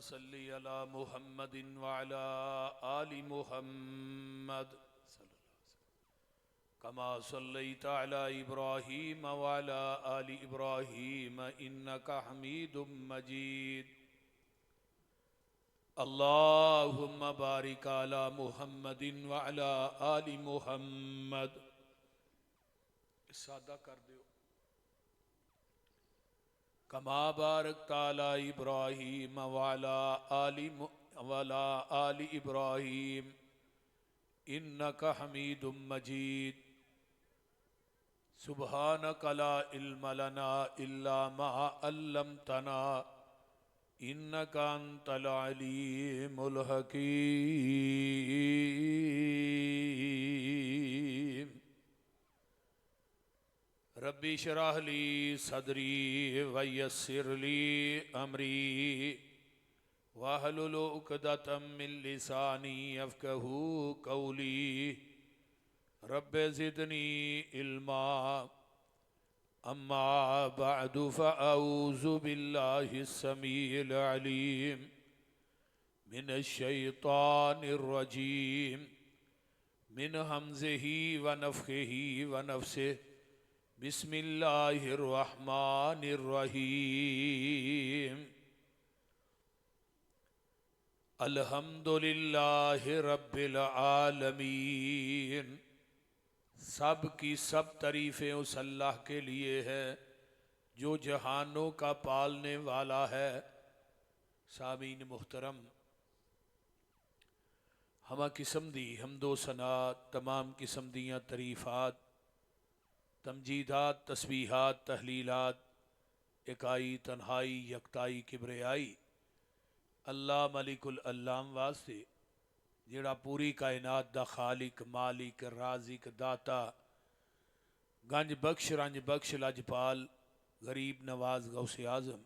صل علی محمد وعلى آل محمد كما صليت على إبراهيم وعلى آل إبراهيم إنك حميد مجيد اللهم بارك على محمد وعلى آل محمد سادہ کر دیو کما بارکت علی ابراہیم وعلی آل ابراہیم انک حمید مجید سبحانک لا علم لنا الا ما علمتنا انک انت العلیم الحکیم ربی اشرح لی صدری ویسر لی امری واحلل عقدۃ من لسانی یفقہوا قولی رب زدنی علما اما بعد فاعوذ باللہ السمیع العلیم من الشیطان الرجیم من ہمزہ ونفخہ ونفثہ بسم اللہ الرحمن الرحیم الحمدللہ رب العالمین سب کی سب تعریفیں اس اللہ کے لیے ہے جو جہانوں کا پالنے والا ہے۔ سامعین محترم، ہمہ قسم دی حمد و ثنا، تمام قسم دیاں تعریفات، تمجیدات، تسبیحات، تحلیلات، اکائی، تنہائی، یکتائی، کبریائی اللہ ملک العلام واسطے جڑا پوری کائنات دا خالق، مالک، رازق، داتا، گنج بخش، رنج بخش، لجپال، غریب نواز، غوث اعظم،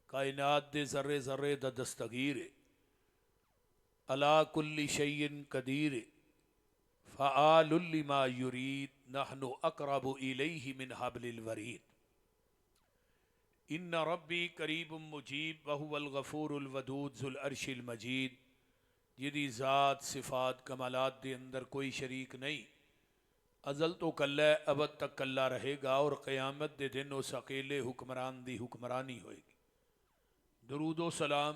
کائنات دے ذرے ذرے دا دستگیر علا کل شیء قدیر فعال لما یرید نحن اقرب الیہ من حبل الورید ان ربی قریب مجیب وہو الغفور الودود ذو العرش المجید، جدی ذات، صفات، کمالات دے اندر کوئی شریک نہیں، ازل تو کلہ ہے، ابد تک کلہ رہے گا، اور قیامت دے دن اس اکیلے حکمران دی حکمرانی ہوئے گی۔ درود و سلام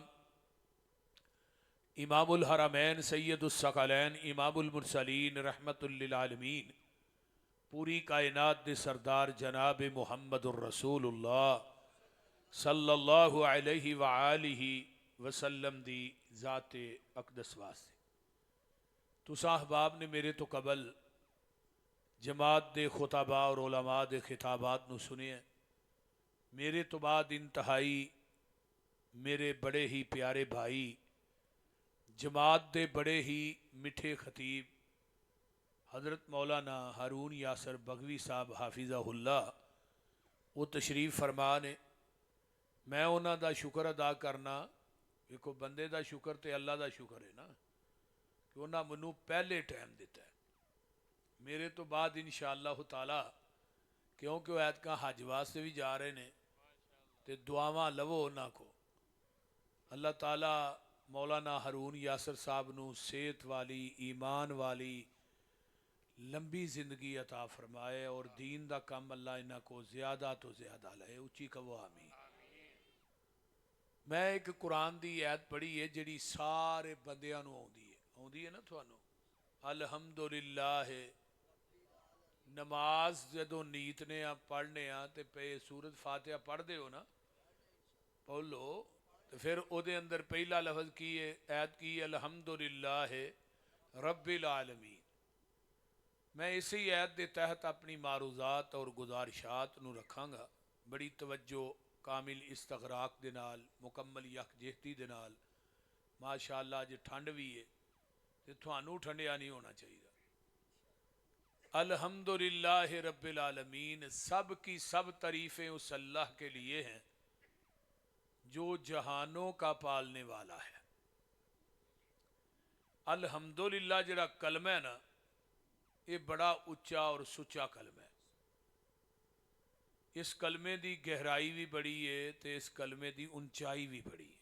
امام الحرمین سید الثقلین امام المرسلین رحمت للعالمین پوری کائنات دے سردار جناب محمد الرسول اللہ صلی اللہ علیہ وآلہ وسلم دی ذات اقدس واسطے۔ تساں احباب نے میرے تو قبل جماعت دے خطبہ اور علماء دے خطابات نو سنے ہیں، میرے تو بعد انتہائی میرے بڑے ہی پیارے بھائی، جماعت دے بڑے ہی میٹھے خطیب حضرت مولانا ہارون یاسر بغوی صاحب حافظہ اللہ وہ تشریف فرمانے، میں انہاں دا شکر ادا کرنا، ایک بندے دا شکر تے اللہ دا شکر ہے نا کہ انہاں منو پہلے ٹائم دیتا ہے، میرے تو بعد انشاءاللہ تعالی کیونکہ وہ ایتکاں حج واسطے بھی جا رہے نے تے دعاواں لو انہاں کو، اللہ تعالی مولانا ہارون یاسر صاحب نو صحت والی، ایمان والی لمبی زندگی عطا فرمائے، اور دین دا کم اللہ انہاں کو زیادہ تو زیادہ لائے، اچھی کہو آمین۔ میں ایک قرآن دی آیت پڑھی ہے جڑی سارے بندیاں نو آؤندی ہے نا تھانوں، الحمدللہ نماز جدوں نیتنے پڑھنے تے پہ سورت فاتحہ پڑھ دے ہو نا، پڑھ لو، تو پھر او دے اندر پہلا لفظ کی ہے، آیت کی الحمدللہ رب العالمین۔ میں اسی آیت دے تحت اپنی معروضات اور گزارشات نو رکھاں گا، بڑی توجہ، کامل استغراق دے نال، مکمل یکجہتی دے نال، ماشاءاللہ جے ٹھنڈ بھی ہے تو تھانوں ٹھنڈیا نہیں ہونا چاہیے۔ الحمدللہ رب العالمین، سب کی سب تعریفیں اس اللہ کے لیے ہیں جو جہانوں کا پالنے والا ہے۔ الحمدللہ جڑا کلمہ ہے نا، یہ بڑا اچا اور سچا کلمہ ہے۔ اس کلمے دی گہرائی بھی بڑی ہے تے اس کلمے دی اونچائی بھی بڑی ہے۔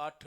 8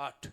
8।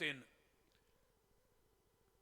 3,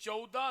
14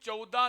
14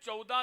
14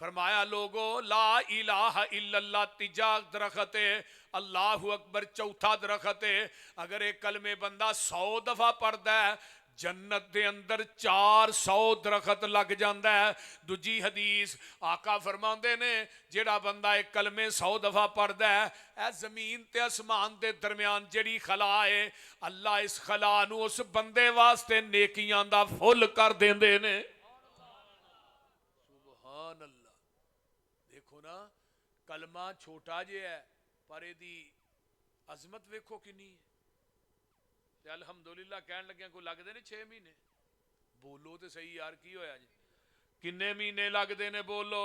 فرمایا لوگو لا الہ الا اللہ تیجا درخت ہے، اللہ اکبر چوتھا درخت ہے. اگر ایک کلمے بندہ 100 دفعہ پڑھدا ہے جنت دے اندر 400 درخت لگ جاندہ ہے. دوجی حدیث آقا فرماندے نے جیڑا بندہ ایک کلمے 100 دفعہ پڑھدا ہے اے زمین تے اسمان دے درمیان جیڑی خلا ہے اللہ اس خلا نو اس بندے واسطے نیکیاں دا فل کر دیندے نے. سبحان اللہ. دیکھو نا کلمہ چھوٹا جے ہے پر دی عظمت ویکھو کنی ہے. تے الحمدللہ کہن لگے کوئی لگ دے نے 6 مہینے. بولو تے صحیح یار کی ہویا جی کنے مہینے لگ دے نے بولو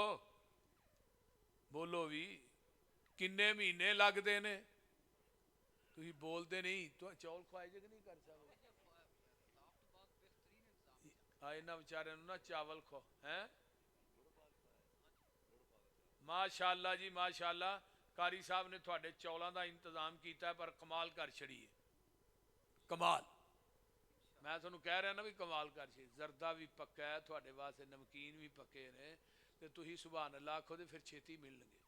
بولو بھی کنے مہینے لگ دے نے تھی بول دے نہیں تو چول کھوائے جے کہ نہیں کر سکتے آئے نا بچارے نا چاول کھو ہیں ماشاءاللہ جی ماشاءاللہ. قاری صاحب نے تھوڑے چولاں دا انتظام کیتا ہے پر کمال کر چھڑی ہے کمال. میں تھانوں کہہ رہا نا بھی کمال کر چھڑی. زردہ بھی پکا ہے تھوڑے واسطے نمکین بھی پکے نے تے تسی سبحان اللہ آکھو تے پھر چھیتی ملن گے.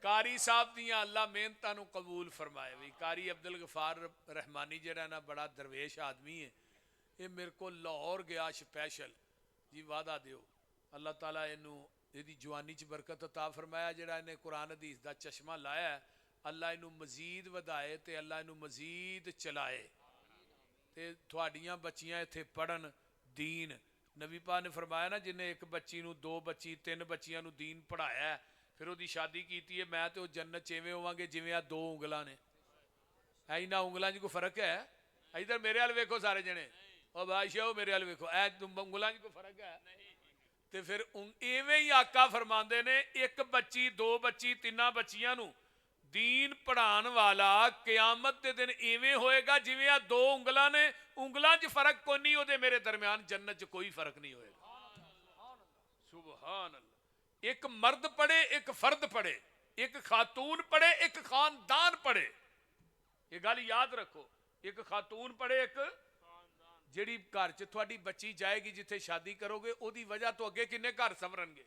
قاری صاحب دیاں اللہ محنتاں نو قبول فرمائے. بھی قاری عبدالغفار رحمانی جڑا نا بڑا درویش آدمی ہے یہ میرے کو لاہور گیا سپیشل جی وعدہ دیو اللہ تعالیٰ انہوں دی جوانی چ برکت عطا فرمایا. جڑا انہیں قرآن حدیث دا چشمہ لایا ہے اللہ انہوں مزید ودائے تے اللہ انہوں مزید چلائے تے تھوڑیاں بچیاں ایتھے پڑھن دین. نبی پاک نے فرمایا نا جنہیں ایک بچی نو 2 بچی 3 بچیاں نو دین پڑھایا ہے پھر وہ دی شادی کیتی ہے میں تو جنت چیویں ہواں گے جویں آ 2 انگلاں نے. ہے نا انگلاں جی کو فرق ہے ادھر میرے حال ویکھو سارے جنے او بادشاہ میرے حال ویکھو اے انگلاں جی کو فرق ہے تے پھر ایویں ہی آقا فرماندے نے ایک بچی 2 بچی 3 بچیاں نو دین پڑھان والا قیامت دے دن ایویں ہوئے گا جویں آ 2 انگلاں نے انگلاں چ فرق کوئی نہیں دے میرے درمیان جنت چ کوئی فرق نہیں ہوئے گا. سبحان اللہ. ایک مرد پڑھے ایک فرد پڑھے ایک خاتون پڑھے ایک خاندان پڑھے. یہ گل یاد رکھو ایک خاتون پڑھے ایک جیڑی گھر چ تھوڑی بچی جائے گی جتھے شادی کرو گے او دی وجہ تو اگے کنے گھر سورن گے.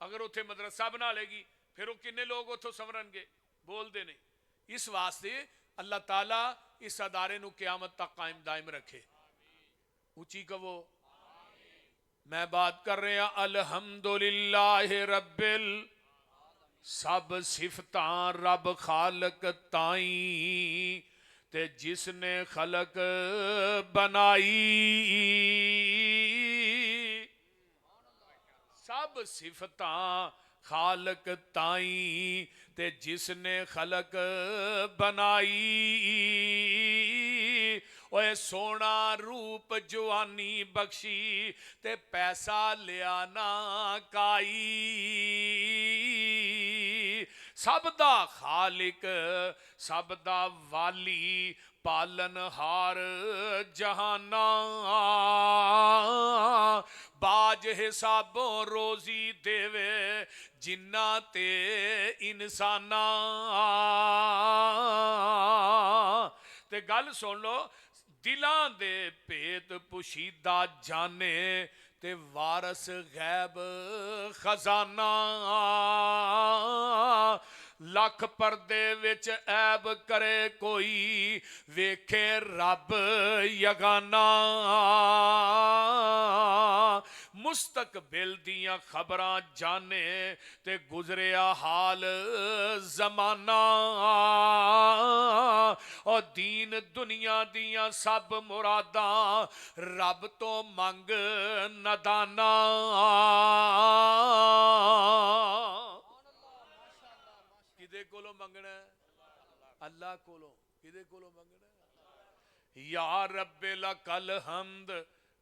اگر اتھے مدرسہ بنا لے گی پھر وہ کنے لوگ اتھوں سورن گے بول دے نہیں. اس واسطے اللہ تعالیٰ اس ادارے نو قیامت تک قائم دائم رکھے. اونچی کہو میں بات کر رہے ہیں الحمدللہ رب سب صفتاں رب خالق تائیں تے جس نے خلق بنائی. سب صفتاں خالق تائیں تے جس نے خلق بنائی. اوے سونا روپ جوانی بخشی تے پیسہ لیا نہ کائی. سب دا خالق سب دا والی پالن ہار جہانا باج حسابوں روزی دیوے جنہ تے انسانا. تے گل سن لو دلاں دے پیت پوشیدہ جانے تے وارث غیب خزانہ. لکھ پردے وچ عیب کرے کوئی ویکھے رب یگانا. مستقبل دیاں خبراں جانے تے گزریا حال زمانہ. اور دین دنیا دیاں سب مراداں رب تو منگ ندانا. کدے کولو منگنا ہے اللہ کولو. کدے کولو منگنا ہے یا رب لکل حمد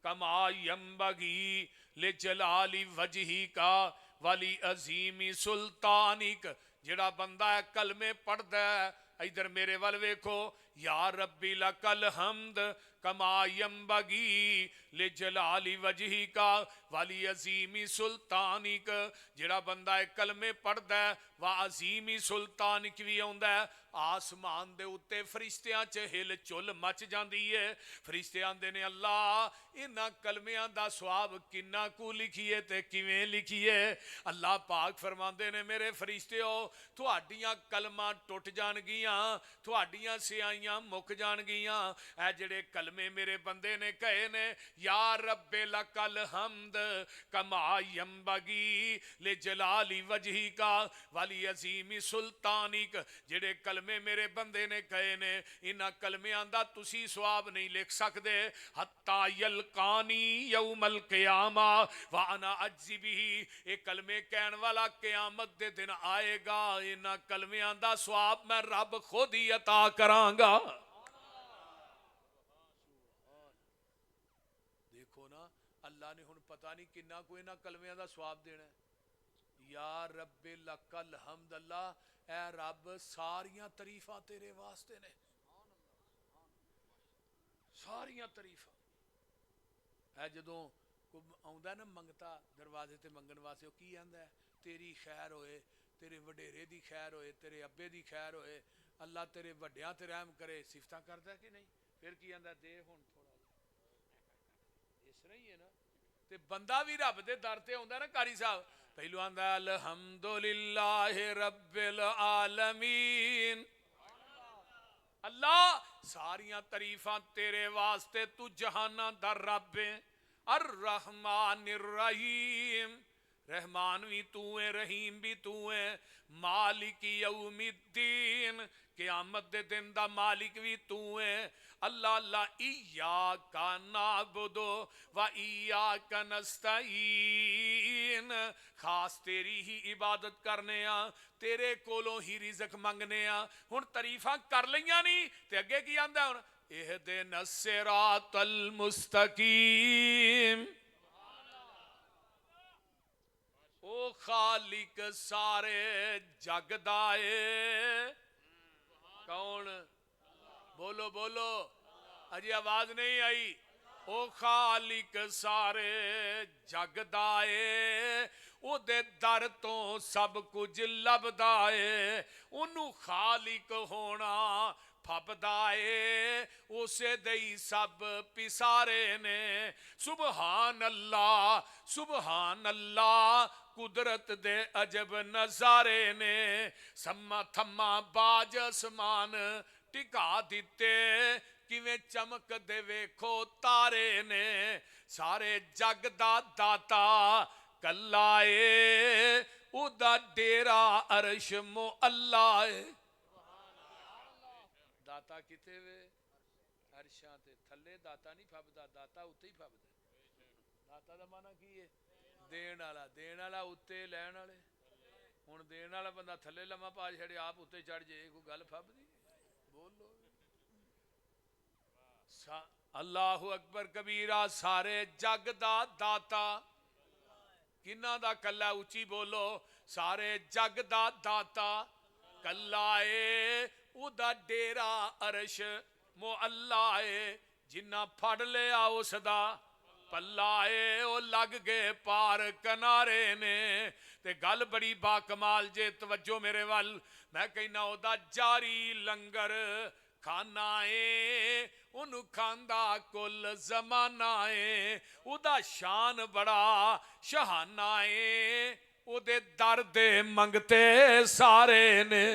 کما ینبغی لجلال وجہی کا ولی عظیم سلطانک. جڑا بندہ ہے کلمے پڑھدا ہے ادھر میرے وال ویکھو یا ربی لکل حمد کما ینبغی لجلالی وجہک ولی عظیمی سلطانک. جڑا بندہ کلمے پڑھدا ہے وعظیمی سلطانک بھی آندا ہے. آسمان دے اتے فرشتیاں چ ہل چل مچ جاندی ہے. فرشتے آندے نے اللہ انہاں کلمیاں دا ثواب کنا کو لکھیے تے کیویں لکھیے. اللہ پاک فرماندے نے میرے فرشتیو تہاڈیاں کلماں ٹوٹ جان گیاں, تہاڈیاں سیائیاں مک جان گیاں. اے جڑے کلمے میرے بندے نے کہے نے یا رب لکل حمد کما ینبغی لجلالی وجہک ولی عظیم سلطانک. جڑے کلمے میرے بندے نے کہے نے انہاں کلمیاں دا تسی ثواب نہیں لکھ سکدے. حتی یلقانی یوم القیامہ وانا اجزی بہ. اے کلمے کہن والا قیامت دے دن آئے گا, انہاں کلمیاں دا ثواب میں رب خود ہی عطا کراں گا. دیکھو نا اللہ نے ہن پتہ نہیں کنا کوئی نہ کلمیاں دا ثواب دینا ہے. یا رب لکل حمد. اللہ اے رب ساریاں تعریفاں تیرے واسطے نے, ساریاں تعریفاں. اے جدوں آندا ہے نا منگتا دروازے تے منگن واسطے, وہ کی آندا ہے تیری خیر ہوئے, تیرے وڈیرے دی خیر ہوئے, تیرے ابے دی خیر ہوئے, اللہ تیرے وڈیاں تے رحم کرے. صفتاں کردا ہے کہ نہیں؟ پھر کی آندا دے ہن تھوڑا جا, اس طرح ہی ہے نا. تے بندہ بھی رب دے در تے ہوندا نا قاری صاحب, پہلو آندا الحمدللہ رب العالمین. اللہ ساریاں تعریفاں تیرے واسطے, تو جہاناں دا رب ہے. الرحمن الرحیم, رحمان بھی تو ہے, رحیم بھی تو ہے. مالک یوم الدین, قیامت دے دن دا مالک بھی تو ہے. اللہ اللہ ایاک نعبد و ایاک نستعین, خاص تیری ہی عبادت کرنے آ, تیرے کولوں ہی رزق منگنے آ. ہن تعریفاں کر لیاں نہیں تے اگے کی آندا ہے, اہدنا الصراط المستقیم. او خالق سارے جگ دا اے کون؟ بولو بولو, اجی آواز نہیں آئی. او خالق سارے جگ دا اے, او دے در تو سب کچھ لبدا اے. اونوں خالق ہونا پھبدا اے, اسے دئی سب پسارے نے. سبحان اللہ سبحان اللہ, قدرت دے عجب نظارے نے. سما تھما باج اسمان ٹکا دیتے, کیویں چمک دے ویکھو تارے نے. سارے جگ دا داتا کلا اے, او دا ڈیرا عرش معلا اے. داتا کتے وے عرشاں تے تھلے. داتا نہیں پھبدا, داتا اتے ہی پھبدا. داتا دا معنی کی ہے؟ دین والا. دین والا اتے, لین والے. ہن دین والا بندہ تھلے لما پا چھڑے, آپ اتے چڑھ جائے, کوئی گل پھبدی؟ بولو. اللہ اکبر کبیرہ. سارے جگ دا داتا کنہ دا کلا, اچھی بولو. سارے جگ دا داتا کلا اے, او دا ڈیرا عرش معلا اے. جنہ پھڑ لیا اس دا پلا اے, او لگ گئے پار کنارے نے. تے گل بڑی با کمال جے, توجہ میرے وال. میں کہنا او دا جاری لنگر کھانا اے, انہوں کھاندا کل زمانہ اے. او دا شان بڑا شہانہ اے, او دے درد منگتے سارے نے.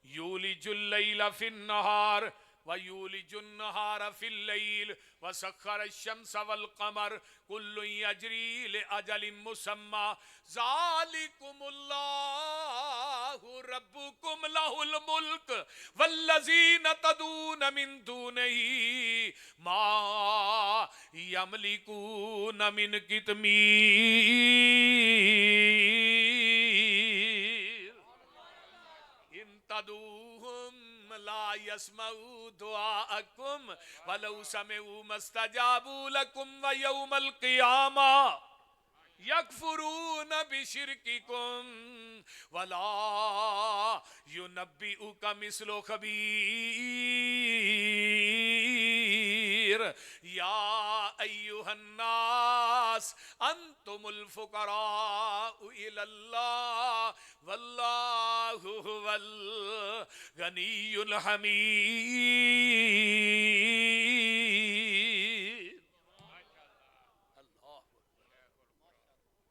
یولج اللیل فی النہار وَيُولِجُ النَّهَارَ فِي اللَّيْلِ وَسَخَّرَ الشَّمْسَ وَالْقَمَرَ كُلٌّ يَجْرِي لِأَجَلٍ مُّسَمًّى ذَلِكُمُ اللَّهُ رَبُّكُمْ لَهُ الْمُلْكُ وَالَّذِينَ تَدْعُونَ مِن دُونِهِ مَا يَمْلِكُونَ مِن قِطْمِيرٍ إِن تَدْعُوهُمْ لا يسمعوا دعاءكم ولو سمعوا ما استجابوا لكم ويوم القيامة يكفرون بشرککم ولا ينبئک مثل خبیر یا ایہا الناس انتم الفقراء الی اللہ واللہ هو الغنی الحمید.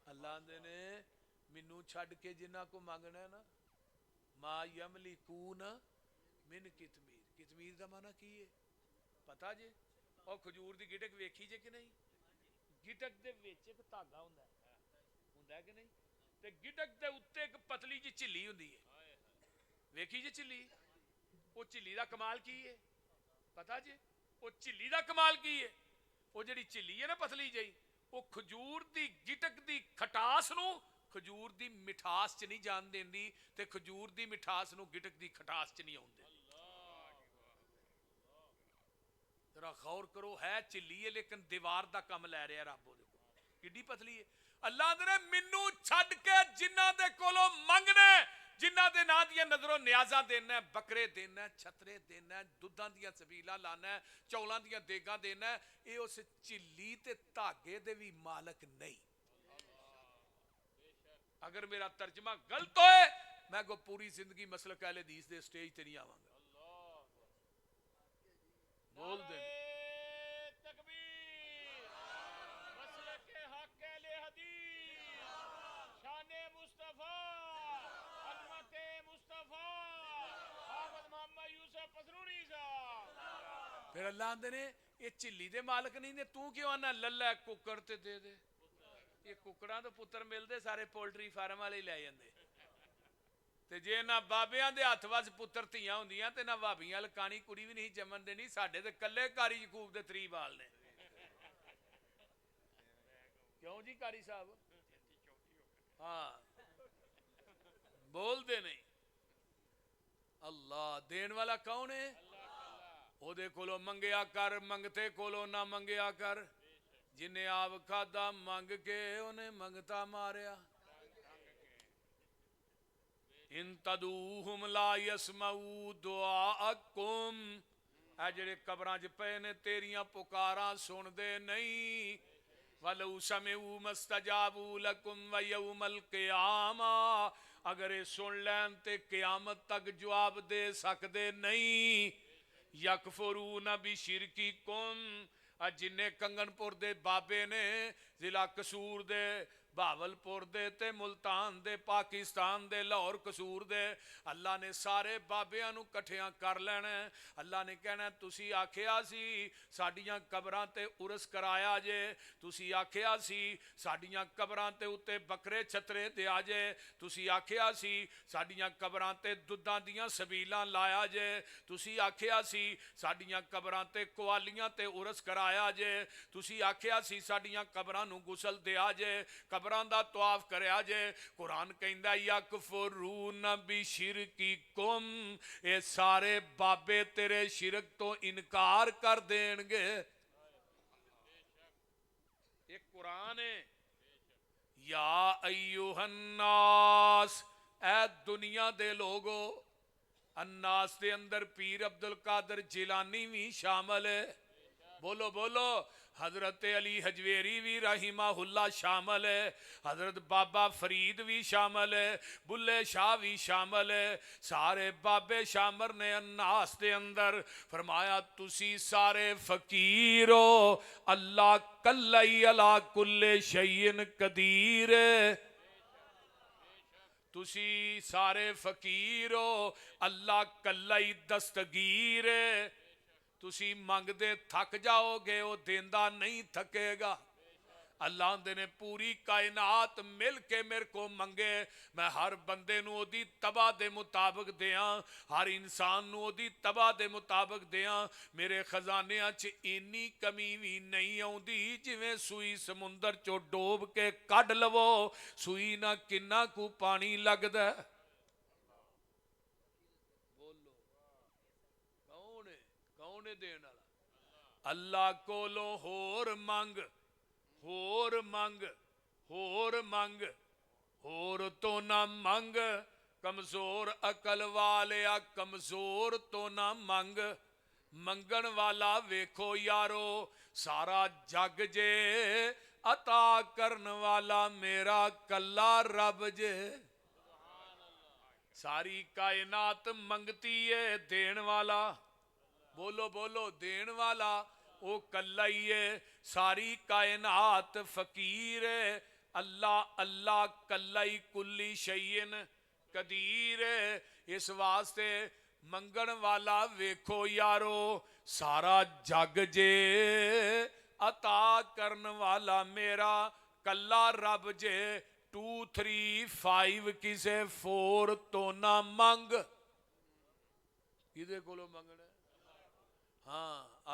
اللہ نے مینوں چھڈ کے جنہ کو مانگنا ہے نا ما یملکون من کتمیر. کتمیر دا معنی کی ہے پتہ جے؟ اور کھجور دی گٹک ویکھی جے کہ نہیں؟ گٹک دے وچ ایک دھاگا ہوندا ہے کہ نہیں؟ تے گٹک دے اوتے ایک پتلی جی چلی ہوندی ہے. ویکھی جے چلی؟ او چلی دا کمال کی ہے پتہ جے؟ او چلی دا کمال کی ہے؟ او جڑی چلی ہے نا پتلی جئی وہ کھجور دی گٹک دی کھٹاس نو کھجور دی مٹھاس چ نہیں جان دیندی تے کھجور دی مٹھاس نو گٹک دی کھٹاس چ نہیں آون دیندی. ذرا غور کرو, ہے چلی ہے لیکن دیوار دا کم لے رہا رب. وہ دیکھو کڈی پتلی ہے. اللہ نے مینوں چھڈ کے جنہ دے کولوں منگنے, جنہ دے نا دیا نظروں نیازاں دینا ہے, بکرے دینا ہے, چھترے دینا ہے, دودھاں دیا سبیلاں لانا ہے, چولاں دیا دیگاں دینا ہے, اے اس چلی تے دھاگے دے بھی مالک نہیں. اگر میرا ترجمہ غلط ہوئے میں کو پوری زندگی مسلک اہل حدیث دے سٹیج تے نہیں آواں گا. بول دیں تکبیر مسلک حق اہل حدیث شان مصطفیٰ عظمت مصطفیٰ حافظ محمد یوسف پسرونی صاحب. پھر اللہ آندے نے یہ چلی دے مالک نہیں نے, تو کیوں آنا للہ ککڑ تے دے دے. یہ ککڑاں تو پتر ملتے سارے پولٹری فارم والے لے جاندے. تے جے نہ بابیاں دے ہاتھ وچ پتر تھیاں ہوندیاں تے نہ بھابیاں لکانی کڑی بھی نہیں جمن دینی. ساڈے تے کلے کاری یعقوب دے 3 بال نے. کیوں جی کاری صاحب؟ ہاں بول دے نہیں. اللہ دین والا کون ہے؟ او دے کولو منگیا کر, منگتے کولو نہ منگیا کر. جنہیں آپ کھادا منگ کے انہیں منگتا ماریا. ان تدعوہم لا یسمعوا دعاءکم, اے جڑے قبراں چ پئے نے تیریاں پکاراں سن دے نہیں. وَلَوْ سَمِعُوا مَا اسْتَجَابُوا لَكُمْ وَيَوْمَ الْقِيَامَةِ, اگر یہ سن لین تے قیامت تک جواب دے سکدے نہیں. یکفرون بشرککم, جنہیں کنگن پور دے بابے نے ضلع قصور دے بھاول پور دے تے ملتان دے پاکستان دے لاہور قصور دے, اللہ نے سارے بابیاں نو کٹھیاں کر لینا ہے. اللہ نے کہنا ہے تسی آکھیا سی ساڈیاں قبراں تے عرس کرایا جے, تسی آکھیا سی ساڈیاں قبراں تے اتے بکرے چھترے دیا جے, تسی آکھیا سی ساڈیاں قبراں تے دودھاں دیاں سبیلاں لایا جے, تسی آکھیا سی ساڈیاں قبراں تے قوالیاں تے عرس کرایا جے, تسی آکھیا سی ساڈیاں قبراں نو غسل دیا جے, قبراں دا طواف کریا جے. قرآن کہندا یکفرون بشرککم, اے سارے بابے تیرے شرک تو انکار کر دین گے. ایک قرآن ہے. یا ایوہ الناس, اے دنیا دے لوگو. الناس دے اندر پیر عبدالقادر جیلانی بھی شامل ہے. بولو بولو. حضرت علی حجویری بھی رحمہ اللہ شامل ہے, حضرت بابا فرید بھی شامل ہے, بلے شاہ بھی شامل ہے, سارے بابے شامل نے الناس دے اندر. فرمایا تسی سارے فقیرو, اللہ کلی علی کل شیء قدیر. تسی سارے فقیرو, اللہ کلی دستگیر. تسی منگ دے تھک جاؤ گے, وہ دیندہ نہیں تھکے گا. اللہ نے پوری کائنات مل کے میرے کو منگے, میں ہر بندے نو دی تباہ دے مطابق دیاں, ہر انسان نو دی تباہ دے مطابق دیاں. میرے خزانیاں چ اینی کمی بھی نہیں آوندی جویں سوئی سمندر چو ڈوب کے کڈ لو, سوئی نہ کنا کو پانی لگدا ہے. کون ہے دین والا؟ اللہ کولو ہور منگ, ہور منگ, ہور منگ. ਹੋਰ ਤੋਂ ਨਾ ਮੰਗ, ਕਮਜ਼ੋਰ ਅਕਲ ਵਾਲਿਆ ਕਮਜ਼ੋਰ ਤੋਂ ਨਾ ਮੰਗ, ਮੰਗਣ ਵਾਲਾ ਵੇਖੋ ਯਾਰੋ ਸਾਰਾ ਜਗ ਜੇ, ਅਤਾ ਕਰਨ ਵਾਲਾ ਮੇਰਾ ਕੱਲਾ ਰੱਬ ਜੇ। ਸਾਰੀ ਕਾਇਨਾਤ ਮੰਗਤੀ ਏ ਦੇਣ ਵਾਲਾ, ਬੋਲੋ ਬੋਲੋ ਦੇਣ ਵਾਲਾ ਉਹ ਕੱਲਾ ਹੀ ਏ। ਸਾਰੀ ਕਾਇਨਾਤ ਫਕੀਰ ਏ, ਅੱਲਾ ਅੱਲਾ ਕੱਲਾ ਹੀ ਕੁੱਲੀ ਸ਼ੈਇਨ ਕਦੀਰ ਏ। ਇਸ ਵਾਸਤੇ ਮੰਗਣ ਵਾਲਾ ਵੇਖੋ ਯਾਰੋ ਸਾਰਾ ਜਗ ਜੇ, ਅਤਾ ਕਰਨ ਵਾਲਾ ਮੇਰਾ ਕੱਲਾ ਰੱਬ ਜੇ। 2 3 5 ਕਿਸੇ 4 ਤੋਂ ਨਾ ਮੰਗ, ਕਿਹਦੇ ਕੋਲੋਂ ਮੰਗਣਾ? ਹਾਂ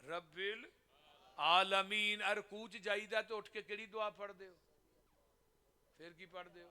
ਰੱਬਿਲ ਆਲਮੀਨ। ਰਕੂਅ ਚ ਜਾਈਦਾ ਤੇ ਉੱਠ ਕੇ ਕਿਹੜੀ ਦੁਆ ਪੜ੍ਹਦੇ ਹੋ? ਫਿਰ ਕੀ ਪੜ੍ਹਦੇ ਹੋ?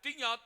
30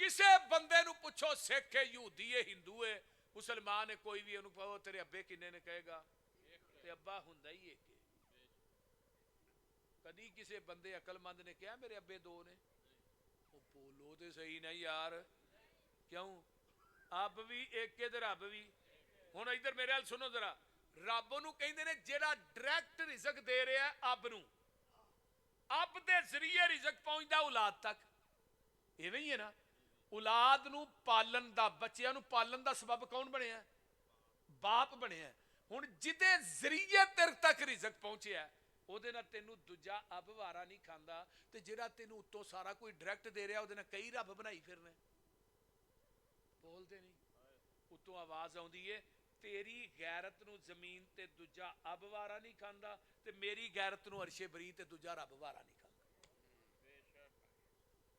کسے بندے نو پوچھو سکھ ہے یہودی ہے ہندو ہے مسلمان ہے کوئی بھی انہوں کہو تیرے ابے کنے نے کہے گا تے ابا ہوندا ہی ہے کہ کدی کسے بندے عقل مند نے کہا میرے ابے دو نے وہ بولو تے صحیح نہیں یار کیوں اب بھی ایک کے تے رب بھی ہن ادھر میرے حال سنو ذرا رب نو کہندے نے جیڑا ڈائریکٹ رزق دے رہا ہے اب نو اب دے ذریعے رزق پہنچدا اولاد تک ایویں ہی ہے نا اولاد نو پالن دا بچیاں نو پالن دا سبب کون بنیا ہے باپ بنیا ہے ہن جدے ذریعے تیرے تک رزق پہنچیا ہے او دے نال تینوں دوجا اب وارا نہیں کھاندا تے جڑا تینوں اتوں سارا کوئی ڈائریکٹ دے رہا او دے نال کئی رب بنائی پھرنے بولدے نہیں اتوں آواز آوندی ہے تیری غیرت نو زمین تے دوجا اب وارا نہیں کھاندا تے میری غیرت نو عرش بری تے دوجا رب وارا نہیں کھاندا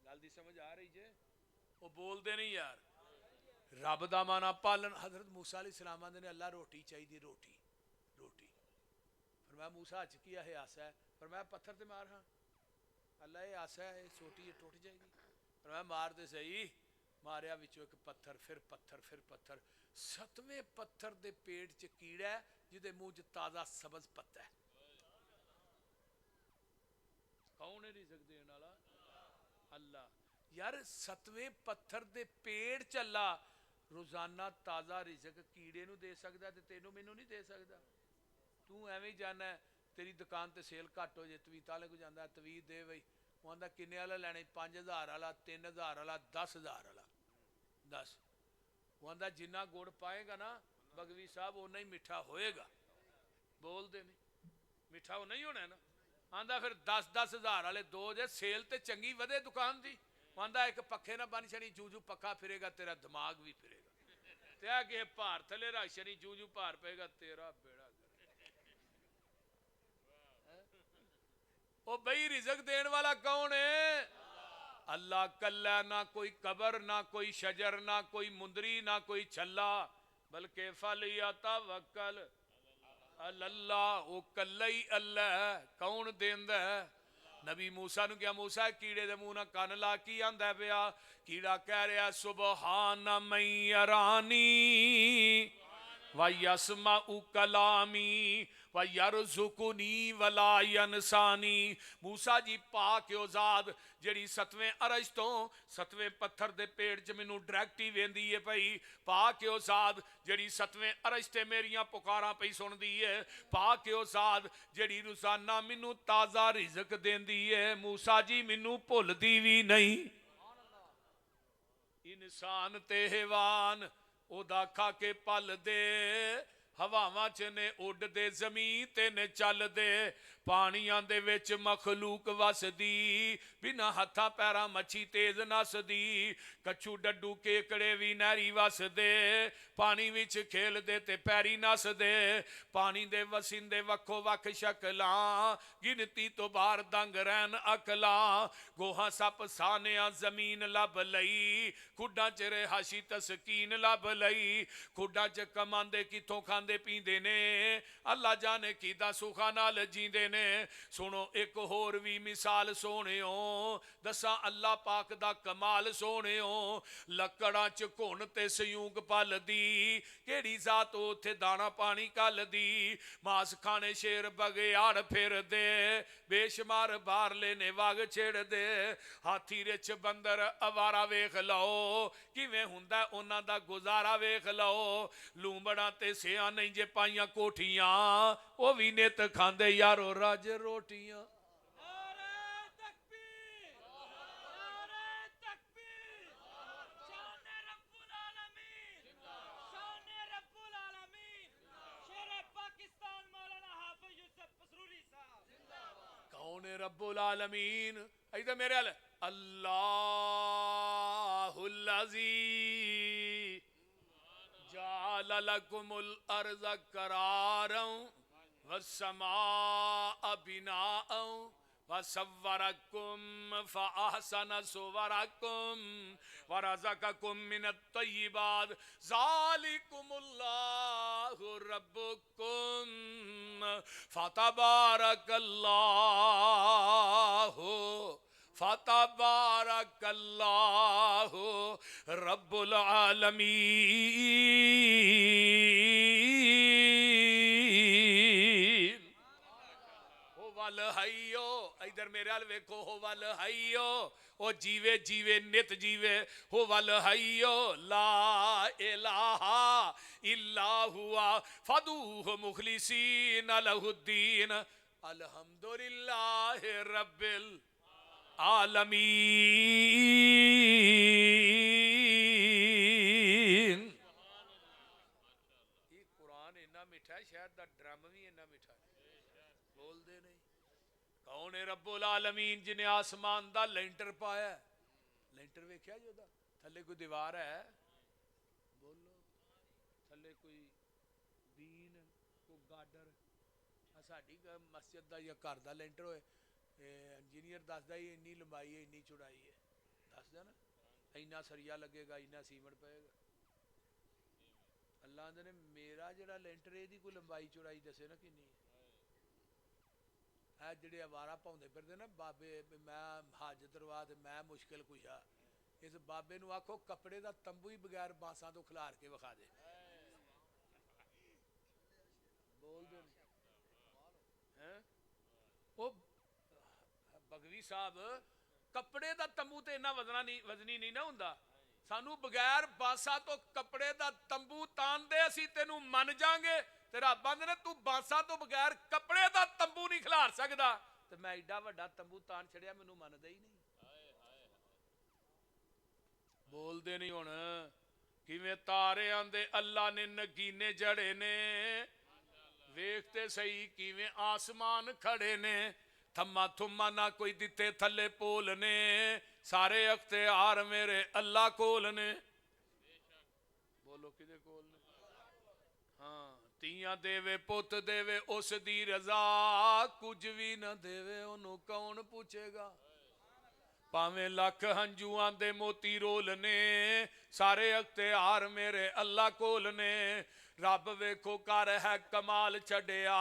گل دی سمجھ آ رہی جے وہ بول دے نہیں یار رب دا مانا پالن حضرت موسیٰ علیہ السلام نے اللہ روٹی چاہیے روٹی روٹی فرمایا موسیٰ اچ کیا ہے آسا ہے فرمایا پتھر تے مار ہاں اللہ یہ آسا ہے سوٹی یہ ٹوٹ جائے گی فرمایا مار دے صحیح ماریا وچوں ایک پتھر پھر پتھر ستویں پتھر دے پیٹ چ کیڑا ہے جدے منہ چ تازہ سبز پتا ہے کون ہے رزق دین والا اللہ یار ستویں پتھر دے پیڑ چلا روزانہ تازہ رزق کیڑے نو دے سکدا تے تینوں مینوں نہیں دے سکدا تو ایویں جانا ہے تیری دکان تے سیل گھٹ ہو جائے تویت والے کو جانا ہے تویت دے بھائی وہ آندا کنے والا لینا 5000 والا 3000 والا 10000 والا 10 وہ آندا جنہ گڑ پائے گا نا بگوی صاحب وہ نہیں میٹھا ہوئے گا بول دے نہیں میٹھا وہ نہیں ہونا ہے نا آندا پھر 10,000 والے دو جے سیل تے چنگی ودے دکان دی آندا ایک پکھے نہ بن چھڑی جو پکھا پھرے گا تیرا دماغ بھی پھرے گا تے آ کہ پار تھلے رکھ چھڑی جو پار پے گا تیرا بیڑا او بھئی رزق دین والا کون ہے اللہ کلا نہ کوئی قبر نہ کوئی شجر نہ کوئی مندری نہ کوئی چھلا بلکہ فلیتوکل اللہ او کلا ہی اللہ ہے کون دیندا ہے نبی موسیٰ نو کیا موسیٰ کیڑے دے منہ نہ کان لا کی آندا ہے پیا کیڑا کہہ رہا سبحان من یرانی وَيَسْمَعُ كَلَامِي وَيَرْزُقُنِي وَلَا يَنْسَانِي موسیٰ جی پاک او ذات جڑی ستویں عرش تو ستویں پتھر دے پیڑ چ مینوں ڈائریکٹ ویندی ہے پئی پاک او ذات جڑی ستویں عرش تے میریاں پکاراں پئی سندی ہے پاک او ذات جڑی روزانہ مینوں تازہ رزق دیندی ہے موسیٰ جی مینوں بھلدی وی نہیں انسان تے حیوان او دا کھا کے پل دے ہواواں چ نے اڈ دے زمین تے نے چل دے پانیاں دے وچ مخلوق وسدی بنا ہتھاں پیراں مچھی تیز نسدی کچھو ڈڈو کیکڑے وی نہری وسدے پانی وچ کھیل دے تے پیری نس دے پانی دے وسندے وکھو وکھ شکلاں گنتی تو بار دنگ رہن اکلاں گوہاں سپ سانیاں زمین لب لئی کھڈاں چ رہائشی تسکین لب لئی کھڈاں چ کماندے کتھوں کھاندے پیندے نے اللہ جانے کیدا سکھا نال جیندے نے سنو ایک ہور وی مثال سونےو دساں اللہ پاک دا کمال سونےو لکڑاں چ گھن تے سیونگ پل دی کیڑی ذات اوتھے دانا پانی کل دی ماس کھانے شیر بگیاڑ پھر دے بے شمار بار لینے واگ چھڑ دے ہاتھی رچ بندر اوارا ویکھ لو کیویں ہوندا انہاں دا گزارا ویکھ لو لومبڑاں تے سیاں نہیں جے پائیاں کوٹھیاں او وی نت کھاندے یارو رج روٹیاں کون رب العالمین ایدہ میرے اللہ الذی جعل لکم الارض قرارا والسماء بناء وصورکم فاحسن صورکم ورزقکم من الطیبات ذالکم اللہ ربکم فتبارک اللہ فتبارک اللہ رب العالمین. ہو ول حیو، ادھر میرے حال ویکھو، ہو ول حیو، او جیوے جیوے نت جیوے، ہو ول حیو لا الہ الا ہوا فدوہ مخلصین لہ الدین الحمدللہ رب العالمین. یہ قرآن اتنا میٹھا ہے، شاید دا ڈرم بھی اتنا میٹھا ہے، بول دے نہیں. کون ہے رب العالمین جنہیں آسمان دا لینٹر پایا ہے؟ لینٹر ویکھیا جو دا تھلے کوئی دیوار ہے؟ بولو. تھلے کوئی بین، کوئی گاڈر. ساڈی مسجد دا یا گھر دا لینٹر ہوئے، انجینئر دسدا ہی انی لمبائی ہے، انی چوڑائی ہے، دسدا نا اینا سریا لگے گا، اینا سیمنٹ پائے گا. اللہ آندے نے میرا جڑا لینٹر ہے دی کوئی لمبائی چوڑائی دسے نا کنی ہے. ہے جڑے آوارہ پاؤندے پھردے نا بابے، میں حاجت روا تے میں مشکل کشا، اس بابے نو آکھو کپڑے دا تمبو ہی بغیر بانساں تو کھلار کے وکھا دے. بول دے وہ بگوی صاحب کپڑے دا تمبو تے اتنا وزنی نہیں نہ ہوندا. سانو بغیر بانسا تو کپڑے دا تمبو تان دے اسی تینو من جاؤں گے. تیرا بند نے تو بانسا تو بغیر کپڑے دا تمبو نہیں کھلار سکدا. تو میں ایڈا وڈا تمبو تان چھڑیا مینوں مندا ہی نہیں. بول دے نہیں ہن کیویں تارے آندے اللہ نے نگینے جڑے نے، ویکھتے صحیح کیویں آسمان کھڑے نے. تھما تھما نہ کوئی دتے تھلے پول نے، سارے اختیار میرے اللہ کول نے. بولو کدے کول نے؟ ہاں تیاں دے پت دے اس دی رضا، کچھ بھی نہ دے انہوں کون پوچھے گا. پاویں لکھ ہنجوان دے موتی رول نے، سارے اختیار میرے اللہ کول نے. رب ویکھو کر ہے کمال چھڈیا،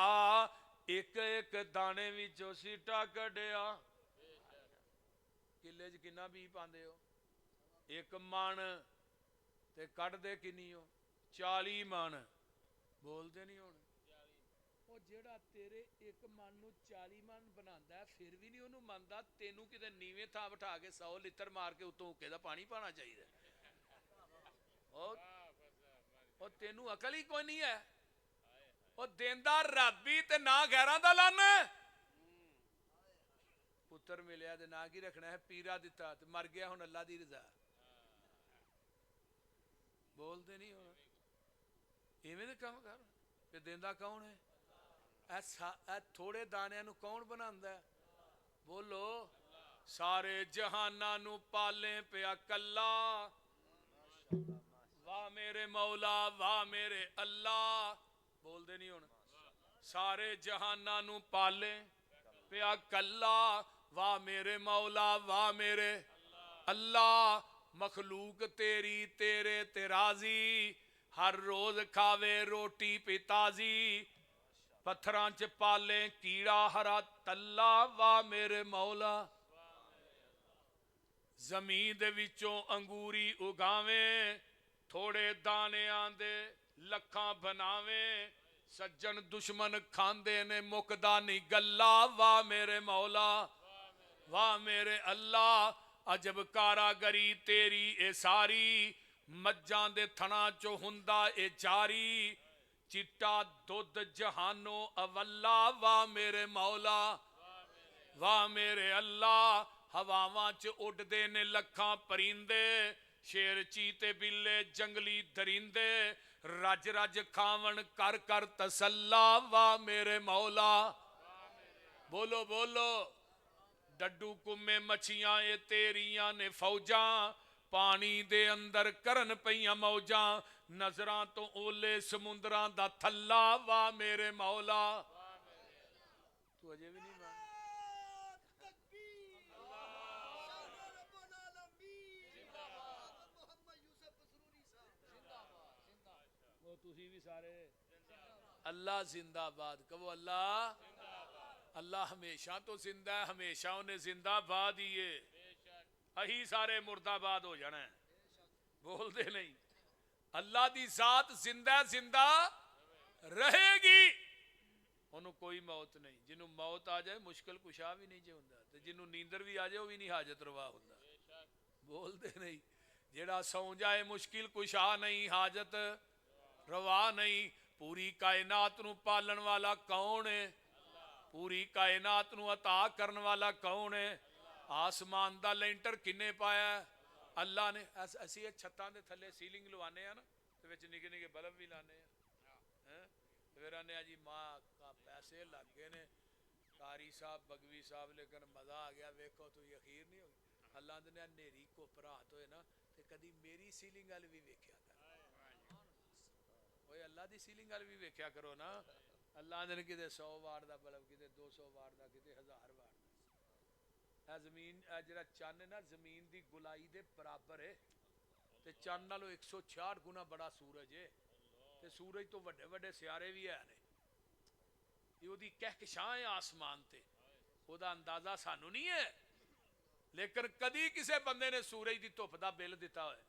ایک ایک دانے وچوں سیٹا کڈیا. کلے چ کنا بی پاندے ہو؟ ایک من تے کڈ دے کنی ہو؟ 40 من. بول دے نہیں ہونے. وہ جیڑا تیرے ایک من نو 40 من بناندا ہے پھر بھی نہیں انہوں مندا، تینوں کدے نیویں تھاں بٹھا کے 100 لیٹر مار کے اتوں اوکے دا پانی پانا چاہیے. اور تینوں عقل ہی کوئی نہیں ہے. وہ دیندا رب بھی تے نہ غیراں دا لن. پتر ملیا تے نہ کی رکھنا ہے پیرا دتا تے مر گیا ہن اللہ دی رضا. بول دے نہیں ہونا. ایویں دے کام کر تے دیندا کون ہے؟ اے تھوڑے دانے نو کون بناندا ہے؟ بولو. سارے جہاناں نو پالیں پیا کلا، واہ میرے مولا واہ میرے اللہ. بول دے نہیں ہونا. سارے جہاناں نو پالیں پیا کلا، واہ میرے مولا واہ میرے اللہ. مخلوق تیری تیرے تے راضی، ہر روز کھاوے روٹی پی تازی. پتھراں چ پالیں کیڑا ہرا تلا، واہ میرے مولا. زمین دے وچوں انگوری اگاویں، تھوڑے دانے آندے لکھاں بناویں. سجن دشمن کھاندے نے مکدا نہیں گلا، واہ میرے مولا واہ میرے اللہ. عجب کاراگری تیری اے ساری، مجھاں دے تھنا چو ہندا اے جاری. چٹا دودھ جہانو اولا، واہ میرے مولا واہ میرے اللہ. ہواواں چ اڈ دے نے لکھاں پرندے، شیر چیتے بلے جنگلی درندے. رج رج کھاون کر کر تسلا، واہ میرے مولا. بولو بولو. ڈڈو کمے مچھیاں اے تیریاں نے فوجاں، پانی دے اندر کرن پیاں موجاں. نظراں تو اولے سمندراں دا تھلا، واہ میرے مولا. تو اجے بھی نہیں مان. وہ تسی بھی سارے اللہ زندہ باد کہو. اللہ اللہ ہمیشہ تو زندہ ہے, ہمیشہ انہیں زندہ باد ہی ہے, اہی سارے مردہ باد ہو جانا ہے. بول دے نہیں, اللہ دی ذات زندہ زندہ رہے گی, انہوں کوئی موت نہیں. جنہوں موت آ جائے مشکل کشا بھی نہیں جو ہوندا, تے جنہوں نیندر بھی آ جائے وہ بھی نہیں حاجت روا ہوندا. بول دے نہیں, جیڑا سو جائے مشکل کشا نہیں, حاجت روا نہیں. پوری کائنات نو پالن والا کون ہے؟ پوری کائنات نو عطا کرن والا کون ہے؟ آسمان دا لینٹر کنے پایا ہے؟ اللہ نے. اسی چھتاں دے تھلے سیلنگ لوانے ہیں نا, تے وچ نکے نکے بلب بھی لانے ہیں, پھر آنے جی ماں کا پیسے لگ گئے نے قاری صاحب بگوی صاحب, لیکن مزہ آ گیا. ویکھو تو یقین نہیں ہوگی, اللہ نے نیری کو پرات ہوئے نا تے کدی میری سیلنگ وال بھی ویکھیا کر. اوے اللہ دی سیلنگ وال بھی ویکھیا کرو نا. اللہ نے کدے 100 وار دا بلب, کدے 200 وار دا, کدے 1000 وار دا. اے زمین جڑا چن ہے نا, زمین دی گلائی دے برابر ہے, تے چن نالوں 166 گنا بڑا سورج ہے, تے سورج تو وڈے وڈے سیارے بھی ہیں نے. یہ دی کہکشاں ہے آسمان تے, او دا اندازہ سانو نہیں ہے. لیکن کدی کسے بندے نے سورج دی دھوپ دا بل دیتا ہوئے,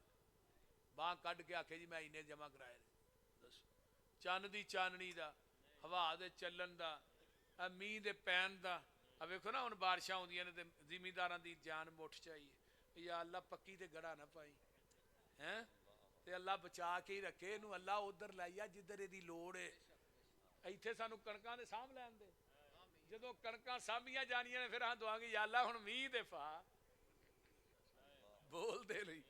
باں کڈ کے آکھے جی میں اینے جمع کرائے نے. چن دی چاننی دا, ہوا دے چلن دا, میہ دے پین دا. اب ویکھو نا ہن بارشاں ہوندیاں نے تے زمینداراں دی جان مٹھ چاہیے, یا اللہ پکی تے گڑا نہ پائی ہیں, تے اللہ بچا کے ہی رکھے نو. اللہ ادھر لائی جدھر دی لوڑ ہے. ایتھے سانو کنکاں دے سام لین دے, جدوں کنکاں سامبیاں جانیاں نے پھر ہاں دعا گی یا اللہ ہن میہ دے پا. بول دے نہیں,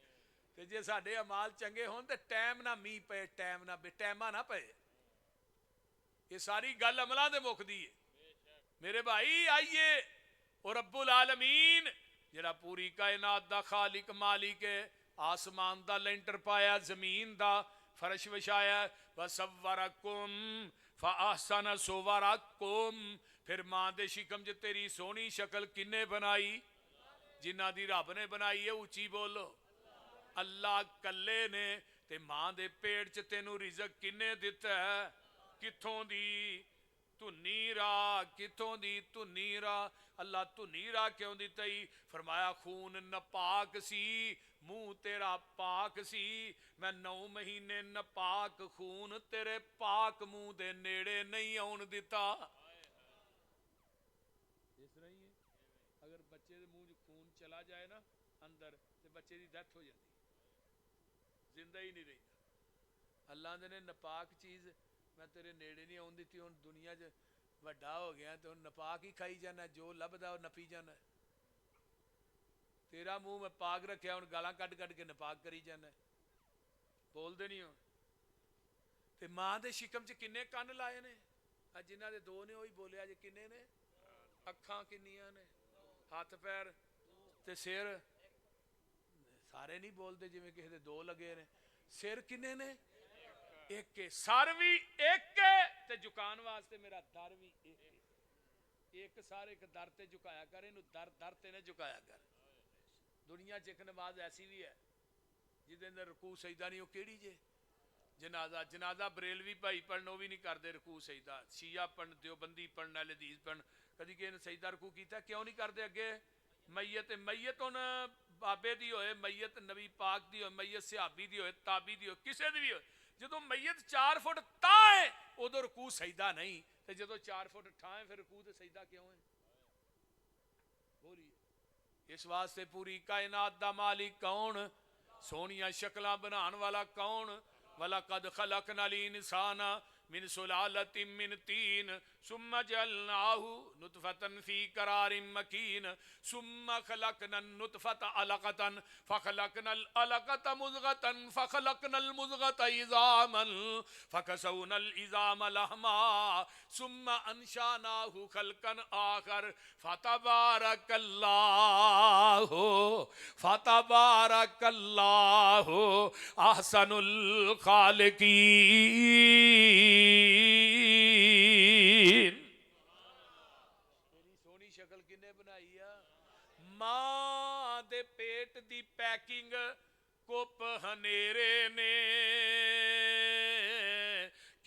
تے جے ساڈے اعمال چنگے ہون تے ٹائم نہ میہ پے, ٹائم نہ بے ٹائمہ نہ پے. یہ ساری گل عملاں دے مکدی ہے. میرے بھائی آئیے, اور رب العالمین جڑا پوری کائنات دا خالق مالک ہے, آسمان دا لینٹر پایا, زمین دا فرش وچھایا, وصورکم فاحسن صورکم. پھر ماں دے شکم چ تیری سونی شکل کنے بنائی؟ جنہ دی رب نے بنائی ہے, اونچی بولو. اللہ کلے نے. تے ماں دے پیٹ چ تینوں رزق کنے دتا ہے؟ کتھوں دی؟ تنی راہ. کتھوں دی؟ تنی راہ. اللہ تنی راہ کیوں دیتا ہی؟ فرمایا خون نپاک سی, منہ تیرا پاک سی, میں 9 مہینے نپاک خون تیرے پاک منہ دے نیڑے نہیں آن دیتا. اس رہی ہے, اگر بچے دے منہ خون چلا جائے نا اندر, تے بچے دی ڈیتھ ہو جاتی, زندہ ہی نہیں رہتا. اللہ نے نپاک چیز میں تیرے نیڑے نہیں آن دیتی. ہن دنیا چ وڈا ہو گیا تو نپاک ہی کھائی جانا, جو لبدا وہ نپی جانا. تیرا منہ میں پاک رکھیا, ہن گالاں کڈ کڈ کے نپاک کری جانا. بول دے نہیں ہو. تے ماں دے شکم چ کنے کن لائے نے؟ جنہ دے 2 نے وہی بولیا جی کنے نے؟ اکھاں کنیاں نے؟ ہاتھ پیر تے سر سارے نہیں بولتے جی میں کسی دے 2 لگے نے. سر کنے نے؟ ایک کے. سر بھی ایک کے, تے جھکان واسطے میرا در بھی ایک کے. ایک سارے ایک در تے جھکایا کر, انہوں در در تے نہ جھکایا کر. دنیا چ ایک نماز ایسی بھی ہے جہدے اندر رکوع سجدہ نہیں, وہ کیڑی جے؟ جنازہ بریلوی بھائی پڑھنا وہ بھی نہیں کرتے رکوع سجدہ, شیعہ پڑھن, دیوبندی پڑھنا, حدیث پڑھن. کدی کسی نے سجدہ رکوع کیتا؟ کیوں نہیں کرتے؟ اگے میت میت ہن بابے دی ہوئے, میت نبی پاک دی ہوئے, میت صحابی دی ہوئے, تابی دی ہوئے, کسے دی بھی ہوئے, جدو میت 4 فٹ تاں ہے ادو رکوع سجدہ نہیں, تے جدو 4 فٹ ٹھائیں پھر رکوع تے سجدہ کیوں ہے؟ بولیے. اس واسطے پوری کائنات دا مالک کون؟ سونیاں شکلاں بنان والا کون؟ وَلَقَدْ خَلَقْنَا الْإِنسَانَ مِنْ سُلَالَةٍ مِنْ طِينٍ ثُمَّ جَعَلْنَاهُ نُطْفَةً فِي قَرَارٍ مَكِينٍ ثُمَّ خَلَقْنَا النُّطْفَةَ عَلَقَةً فَخَلَقْنَا الْعَلَقَةَ مُضْغَةً فَخَلَقْنَا الْمُضْغَةَ عِظَامًا فَكَسَوْنَا الْعِظَامَ لَحْمًا ثُمَّ أَنشَأْنَاهُ خَلْقًا آخَرَ فَتَبَارَكَ اللَّهُ أَحْسَنُ الخالقین. تیری سونی شکل کنے بنائی ہے؟ ماں دے پیٹ دی پیکنگ کپ ہنیرے نے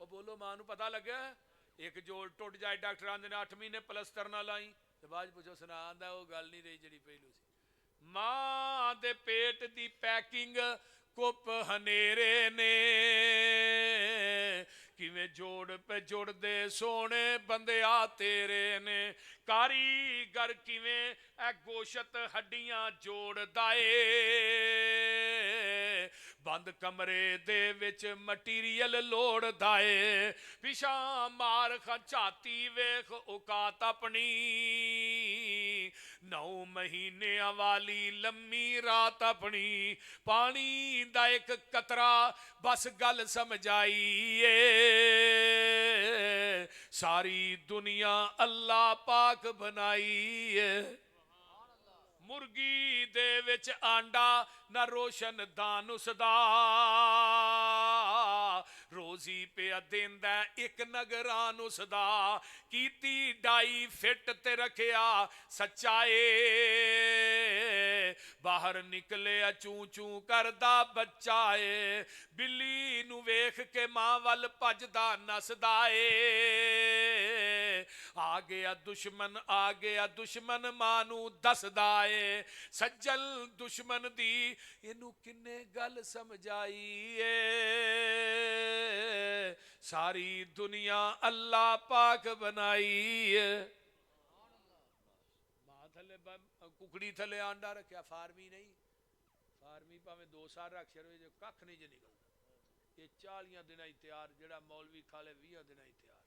ਉਹ ਬੋਲੋ ਮਾਂ ਨੂੰ ਪਤਾ ਲੱਗਿਆ ਇੱਕ ਜੋੜ ਟੁੱਟ ਜਾਏ ਡਾਕਟਰ ਆਂਦੇ ਨੇ 8 ਮਹੀਨੇ ਪਲਸਤਰ ਨਾ ਲਾਈ ਤੇ ਬਾਅਦ ਪੁੱਛੋ ਸੁਣਾ ਆਂਦਾ ਉਹ ਗੱਲ ਨਹੀਂ ਰਹੀ ਜਿਹੜੀ ਪਹਿਲੂ ਸੀ ਮਾਂ ਦੇ ਪੇਟ ਦੀ ਪੈਕਿੰਗ ਕੁੱਪ ਹਨੇਰੇ ਨੇ ਕਿਵੇਂ ਜੋੜ ਪੇ ਜੁੜਦੇ ਸੋਹਣੇ ਬੰਦਿਆ ਤੇਰੇ ਨੇ ਕਾਰੀਗਰ ਕਿਵੇਂ ਐ ਗੋਸ਼ਤ ਹੱਡੀਆਂ ਜੋੜਦਾ ਏ ਬੰਦ ਕਮਰੇ ਦੇ ਵਿੱਚ ਮਟੀਰੀਅਲ ਲੋੜਦਾ ਏ ਪਿਛਾਂ ਮਾਰ ਝਾਤੀ ਵੇਖ ਔਕਾਤ ਆਪਣੀ 9 ਮਹੀਨਿਆਂ ਵਾਲੀ ਲੰਮੀ ਰਾਤ ਆਪਣੀ ਪਾਣੀ ਦਾ ਇੱਕ ਕਤਰਾ ਬਸ ਗੱਲ ਸਮਝਾਈ ਏ ਸਾਰੀ ਦੁਨੀਆ ਅੱਲਾ ਪਾਕ ਬਣਾਈ ਏ ਮੁਰਗੀ ਦੇ ਵਿੱਚ ਆਂਡਾ ਨਾ ਰੋਸ਼ਨ ਦਾਨੁਸ ਦਾ ਰੋਜ਼ੀ ਪਿਆ ਦਿੰਦਾ ਇੱਕ ਨਗਰਾਨੁਸ ਦਾ ਕੀਤੀ ਡਾਈ ਫਿੱਟ ਤੇ ਰੱਖਿਆ ਸੱਚਾਏ ਬਾਹਰ ਨਿਕਲਿਆ ਚੂੰ ਚੂੰ ਕਰਦਾ ਬੱਚਾ ਏ ਬਿੱਲੀ ਨੂੰ ਵੇਖ ਕੇ ਮਾਂ ਵੱਲ ਭੱਜਦਾ ਨੱਸਦਾ ਏ ਆ ਗਿਆ ਦੁਸ਼ਮਨ ਮਾਂ ਨੂੰ ਦੱਸਦਾ ਏ ਸੱਜਣ ਦੁਸ਼ਮਨ ਦੀ ਇਹਨੂੰ ਕਿੰਨੇ ਗੱਲ ਸਮਝਾਈ ਏ ਸਾਰੀ ਦੁਨੀਆ ਅੱਲਾ ਪਾਕ ਬਣਾਈ ਏ ਮਾਂ ਥੱਲੇ ਕੁਕੜੀ ਥੱਲੇ ਆਂਡਾ ਰੱਖਿਆ ਫਾਰਮੀ ਨਹੀਂ ਫਾਰਮੀ ਭਾਵੇਂ 2 ਸਾਲ ਰੱਖ ਛੜੋ ਜੇ ਕੱਖ ਨਹੀਂ ਜੇ ਨਿਕਲਦਾ ਇਹ 40 ਦਿਨਾਂ ਹੀ ਤਿਆਰ ਜਿਹੜਾ ਮੌਲਵੀ ਖਾਲੇ 20 ਦਿਨਾਂ ਹੀ ਤਿਆਰ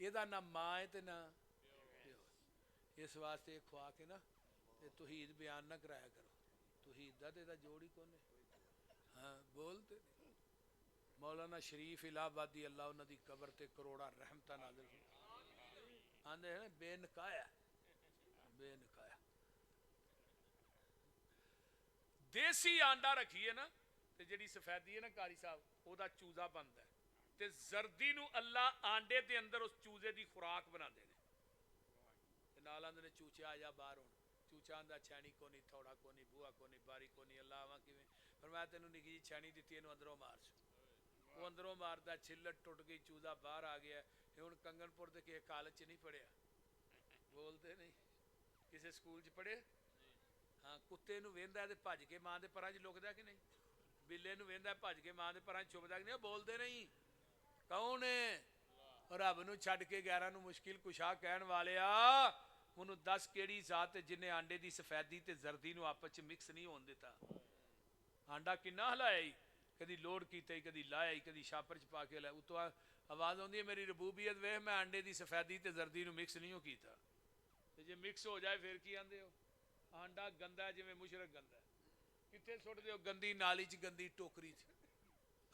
ਇਹਦਾ ਨਾ ਮਾਂ ਹੈ ਤੇ ਨਾ ਇਸ ਵਾਸਤੇ ਖਵਾ ਕੇ ਨਾ ਤੇ ਤੌਹੀਦ ਬਿਆਨ ਨਾ ਕਰਾਇਆ ਕਰੋ ਤੌਹੀਦ ਦਾ ਤੇ ਇਹਦਾ ਜੋੜ ਹੀ ਕੋਨੇ ਹਾਂ ਬੋਲਦੇ ਮੌਲਾਨਾ ਸ਼ਰੀਫ ਇਲਾਹਾਬਾਦੀ ਅੱਲਾ ਉਹਨਾਂ ਦੀ ਕਬਰ ਤੇ ਕਰੋੜਾਂ ਰਹਿਮਤਾਂ ਨਾਜ਼ਿਲ ਆਂਦੇ ਹਨ ਬੇਨਕਾਇਆ ਦੇਸੀ ਆਂਡਾ ਰੱਖੀਏ ਨਾ ਤੇ ਜਿਹੜੀ ਸਫੈਦੀ ਹੈ ਨਾ ਕਾਰੀ ਸਾਹਿਬ ਉਹਦਾ ਚੂਜ਼ਾ ਬਣਦਾ ਤੇ ਜ਼ਰਦੀ ਨੂੰ ਅੱਲਾ ਆਂਡੇ ਦੇ ਅੰਦਰ ਉਸ ਚੂਜ਼ੇ ਦੀ ਖੁਰਾਕ ਬਣਾਉਂਦੇ ਨੇ ਤੇ ਨਾਲ ਆਂਦੇ ਨੇ ਚੂਚਾ ਆ ਜਾ ਬਾਹਰ ਹੁਣ ਚੂਚਾ ਆਂਦਾ ਛੈਣੀ ਕੋਨੀ ਥੋੜਾ ਕੋਨੀ ਬੂਆ ਕੋਨੀ ਬਾਰੀ ਕੋਨੀ ਅੱਲਾ ਆਵਾਂ ਕਿਵੇਂ ਪਰ ਮੈਂ ਤੈਨੂੰ ਨਿੱਕੀ ਜਿਹੀ ਛੈਣੀ ਦਿੱਤੀ ਇਹਨੂੰ ਅੰਦਰੋਂ ਮਾਰ ਉਹ ਅੰਦਰੋਂ ਮਾਰਦਾ ਛਿੱਲਟ ਟੁੱਟ ਗਈ ਚੂਜ਼ਾ ਬਾਹਰ ਆ ਗਿਆ ਇਹ ਹੁਣ ਕੰਗਨਪੁਰ ਦੇ ਕਿਸੇ ਕਾਲਜ 'ਚ ਨਹੀਂ ਪੜਿਆ ਬੋਲਦੇ ਨਹੀਂ ਕਿਸੇ ਸਕੂਲ 'ਚ ਪੜ੍ਹੇ ਹਾਂ ਕੁੱਤੇ ਨੂੰ ਵੇਂਦਾ ਤੇ ਭੱਜ ਕੇ ਮਾਂ ਦੇ ਪਰਾਂ 'ਚ ਲੁਕਦਾ ਕਿ ਨਹੀਂ ਬਿੱਲੇ ਨੂੰ ਵੇਂਦਾ ਭੱਜ ਕੇ ਮਾਂ ਦੇ ਪਰਾਂ 'ਚ ਛੁਪਦਾ ਕਿ ਨਹੀਂ ਬੋਲਦੇ ਨਹੀਂ ਕੌਣ ਹੈ ਰੱਬ ਨੂੰ ਛੱਡ ਕੇ 11 ਨੂੰ ਮੁਸ਼ਕਿਲ ਕੁਸ਼ਾ ਕਹਿਣ ਵਾਲਿਆ ਉਹਨੂੰ ਦੱਸ ਕਿਹੜੀ ਜ਼ਾਤ ਹੈ ਜਿਹਨੇ ਆਂਡੇ ਦੀ ਸਫੈਦੀ ਤੇ ਜ਼ਰਦੀ ਨੂੰ ਆਪਸ 'ਚ ਮਿਕਸ ਨਹੀਂ ਹੋਣ ਦਿੱਤਾ ਆਂਡਾ ਕਿੰਨਾ ਹਲਾਇਆ ਹੀ ਕਦੀ ਲੋਡ ਕੀਤਾ ਹੀ ਕਦੀ ਲਾਇਆ ਹੀ ਕਦੀ ਛਾਪਰ 'ਚ ਪਾ ਕੇ ਲਾਇਆ ਉਤੋਂ ਆਵਾਜ਼ ਆਉਂਦੀ ਹੈ ਮੇਰੀ ਰਬੂਬੀਅਤ ਵੇਖ ਮੈਂ ਆਂਡੇ ਦੀ ਸਫੈਦੀ ਤੇ ਜ਼ਰਦੀ ਨੂੰ ਮਿਕਸ ਨਹੀਂ ਹੋ ਕੀਤਾ ਤੇ ਜੇ ਮਿਕਸ ਹੋ ਜਾਏ ਫਿਰ ਕੀ ਆਂਦੇ ਹੋ ਆਂਡਾ ਗੰਦਾ ਜਿਵੇਂ ਮੁਸ਼ਰਕ ਗੰਦਾ ਕਿੱਥੇ ਸੁੱਟਦੇ ਹੋ ਗੰਦੀ ਨਾਲੀ 'ਚ ਗੰਦੀ ਟੋਕਰੀ 'ਚ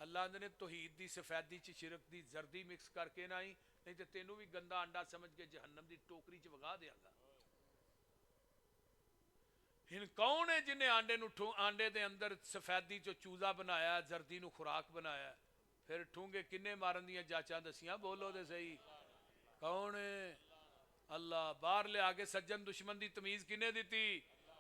ਅੱਲਾ ਆਂਦੇ ਨੇ ਤੌਹੀਦ ਦੀ ਸਫੈਦੀ 'ਚ ਸ਼ਿਰਕ ਦੀ ਜ਼ਰਦੀ ਮਿਕਸ ਕਰਕੇ ਨਾ ਹੀ ਨਹੀਂ ਤੇ ਤੈਨੂੰ ਵੀ ਗੰਦਾ ਆਂਡਾ ਸਮਝ ਕੇ ਜਹੰਨਮ ਦੀ ਟੋਕਰੀ 'ਚ ਵਗਾ ਦਿਆਂਗਾ ਹੁਣ ਕੌਣ ਹੈ ਜਿਹਨੇ ਆਂਡੇ ਨੂੰ ਆਂਡੇ ਦੇ ਅੰਦਰ ਸਫੈਦੀ 'ਚੋਂ ਚੂਜ਼ਾ ਬਣਾਇਆ ਜ਼ਰਦੀ ਨੂੰ ਖੁਰਾਕ ਬਣਾਇਆ ਫਿਰ ਠੂੰਗੇ ਕਿੰਨੇ ਮਾਰਨ ਦੀਆਂ ਜਾਚਾਂ ਦਸੀਆਂ ਬੋਲੋ ਤੇ ਸਹੀ ਕੌਣ ਹੈ ਅੱਲਾ ਬਾਹਰ ਲਿਆ ਕੇ ਸੱਜਣ ਦੁਸ਼ਮਣ ਦੀ ਤਮੀਜ਼ ਕਿਨੇ ਦਿੱਤੀ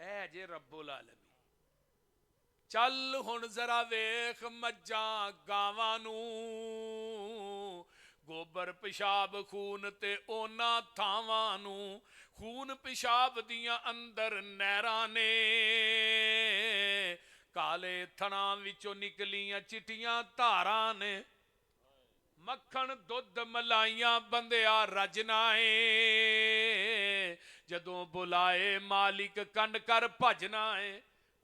ਐ ਜੇ ਰੱਬੁਲ ਆਲਮੀਨ ਚੱਲ ਹੁਣ ਜ਼ਰਾ ਵੇਖ ਮੱਝਾਂ ਗਾਵਾਂ ਨੂੰ ਗੋਬਰ ਪਿਸ਼ਾਬ ਖੂਨ ਤੇ ਉਹਨਾਂ ਥਾਵਾਂ ਨੂੰ ਖੂਨ ਪਿਸ਼ਾਬ ਦੀਆਂ ਅੰਦਰ ਨਹਿਰਾਂ ਨੇ ਕਾਲੇ ਥਣਾਂ ਵਿੱਚੋਂ ਨਿਕਲੀਆਂ ਚਿੱਟੀਆਂ ਧਾਰਾਂ ਨੇ ਮੱਖਣ ਦੁੱਧ ਮਲਾਈਆਂ ਬੰਦਿਆ ਰਜਨਾ ਏ ਜਦੋਂ ਬੁਲਾਏ ਮਾਲਿਕ ਕੰਡ ਕਰ ਭਜਨਾ ਏ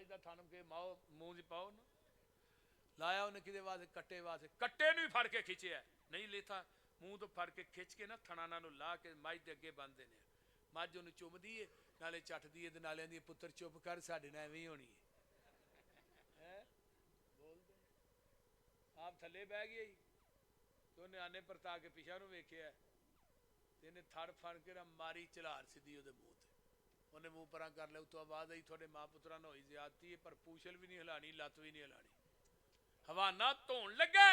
مجھ دا تھن کے ماؤ منہ چ پاؤ نا لایا انہیں کدے واسطے کٹے واسطے کٹے نو ہی پھڑ کے کھچیا نہیں لیتا منہ تو پھڑ کے کھچ کے نا تھنا نالوں لا کے مجھ دے اگے بن دینے مجھ انہوں چومدی ہے نالے چٹدی ہے نالے آندی پتر چپ کر ساڈے نال ایویں ہونی ہے بول دے آپ تھلے بہ گیا ہی تو انہیں آنے پرتا کے پیچھے نو ویکھیا تے انہیں تھڑ پھڑ کے نا ماری چلار سیدھی وہ منہ تے انہیں منہ پراں کر لیا تو آواز آئی تھوڑے ماں پترا نہ ہوئی زیادتی ہے پر پوچھل بھی نہیں ہلانی لت بھی نہیں ہلانی حوانہ دھون لگا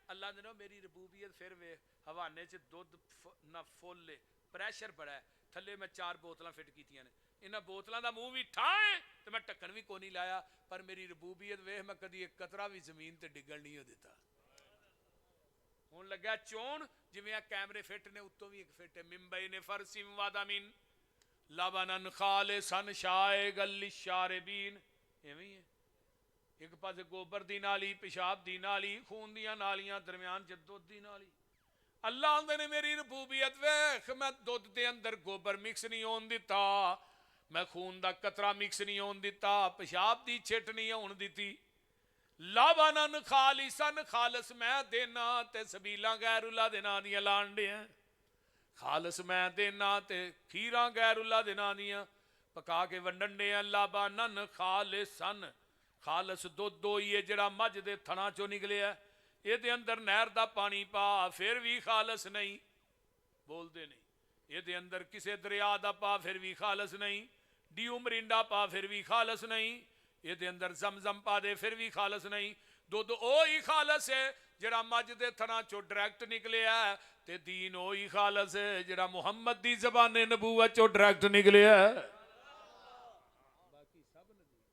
اللہ نے میری ربوبیت پھر وے حوانے چ دودھ نہ فل لے پریشر بڑا ہے تھلے میں 4 بوتلاں فٹ کیتیاں نے انہاں بوتلاں دا منہ بھی ٹھائیں تے میں ٹکن بھی کوئی نہیں لایا پر میری ربوبیت ویکھ میں کدی ایک قطرہ بھی زمین تے ڈگن نہیں ہو دیتا ہوں لگا چون جویں کیمرے فٹ نے اتوں بھی ایک فٹ ہے ممبئی نے فرسی وادامین لبنن خالصا شائغا للشاربین ایویں ہے ایک پاسے گوبر دی نالی پیشاب دی نالی خون دیاں نالیاں درمیان چ دودھ دی نالی اللہ آندے نے میری ربوبیت ویکھ میں دودھ دے اندر گوبر مکس نہیں ہون دیتا میں خون دا قطرہ مکس نہیں ہون دیتا پیشاب دی چھٹ نہیں ہون دیتی لبنن خالصا خالص میں دینا تے سبیلاں غیر اللہ دے ناں دیاں لان دے ہیں خالص میں دینا تے کھیراں غیر اللہ دے ناں دیاں پکا کے ونڈن دے ہیں لبنن خالصن خالص دودھ ہوئی ہے جڑا مجھ دے تھنا چو نکلے ہے یہ دے اندر نہر دا پانی پا پھر بھی خالص نہیں بول دے نہیں یہ دے اندر کسے دریا دا پا پھر بھی خالص نہیں ڈیو مرینڈا پا پھر بھی خالص نہیں یہ دے اندر زمزم پا دے پھر بھی خالص نہیں دودھ اوہی خالص ہے جڑا مجھ دے تھنا چو ڈائریکٹ نکلے ہے تے دین اوہی خالص ہے جڑا محمد دی زبان نبوت چو ڈائریکٹ نکلے ہے باقی سب ندی